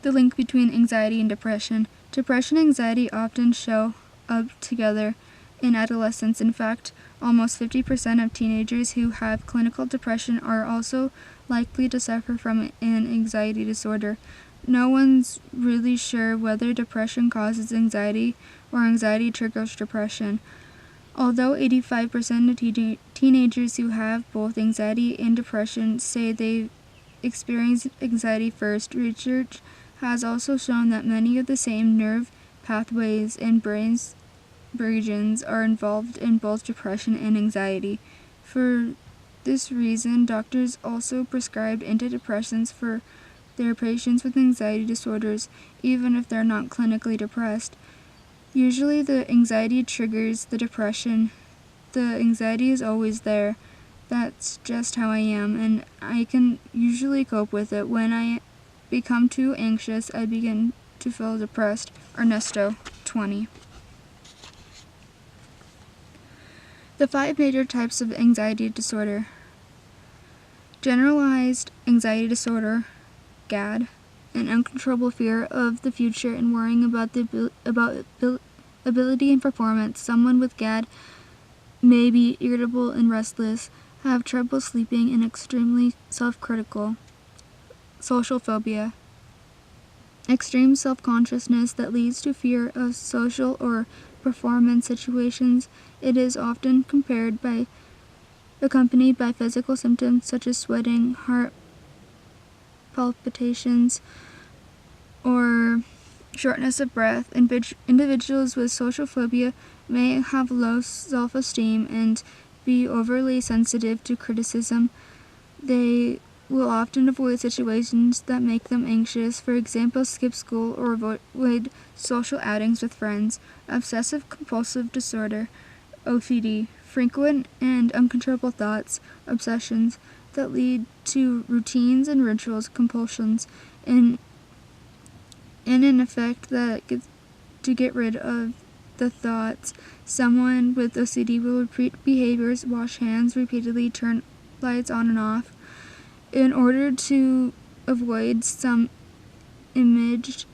The link between anxiety and depression. Depression and anxiety often show up together in adolescence. In fact, almost 50% of teenagers who have clinical depression are also likely to suffer from an anxiety disorder. No one's really sure whether depression causes anxiety or anxiety triggers depression. Although 85% of teenagers who have both anxiety and depression say they experience anxiety first, research has also shown that many of the same nerve pathways and brain's regions are involved in both depression and anxiety. For this reason, doctors also prescribe antidepressants for their patients with anxiety disorders, even if they're not clinically depressed. Usually the anxiety triggers the depression. The anxiety is always there. That's just how I am, and I can usually cope with it. When I become too anxious, I begin to feel depressed. Ernesto, 20. The 5 major types of anxiety disorder. Generalized anxiety disorder, GAD, an uncontrollable fear of the future and worrying about ability and performance. Someone with GAD may be irritable and restless, have trouble sleeping, and extremely self-critical. Social phobia. Extreme self-consciousness that leads to fear of social or performance situations. It is often accompanied by physical symptoms such as sweating, heart palpitations, or shortness of breath. Individuals with social phobia may have low self-esteem and be overly sensitive to criticism. They will often avoid situations that make them anxious, for example, skip school or avoid social outings with friends. Obsessive-compulsive disorder, OCD, frequent and uncontrollable thoughts, obsessions that lead to routines and rituals, compulsions, and an effect that to get rid of the thoughts. Someone with OCD will repeat behaviors, wash hands repeatedly, turn lights on and off, in order to avoid some imagined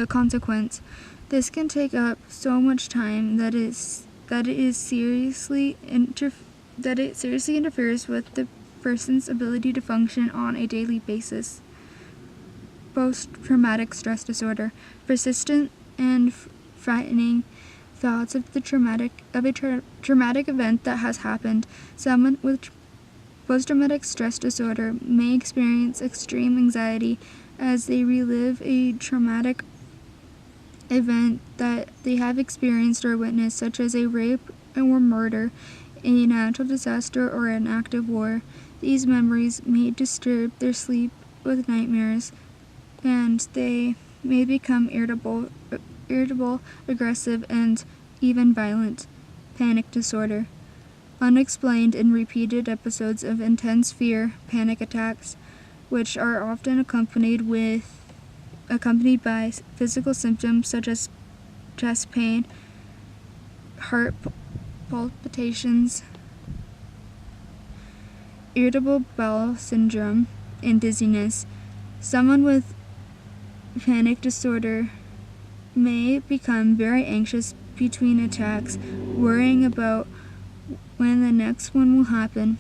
consequence. This can take up so much time that it seriously interferes with the person's ability to function on a daily basis. Post-traumatic stress disorder, persistent and frightening thoughts of a traumatic event that has happened. Someone with post-traumatic stress disorder may experience extreme anxiety as they relive a traumatic event that they have experienced or witnessed, such as a rape or murder, a natural disaster, or an act of war. These memories may disturb their sleep with nightmares, and they may become irritable, aggressive, and even violent. Panic disorder. Unexplained and repeated episodes of intense fear, panic attacks, which are often accompanied by physical symptoms such as chest pain, heart palpitations, irritable bowel syndrome, and dizziness. Someone with panic disorder may become very anxious between attacks, worrying about when the next one will happen.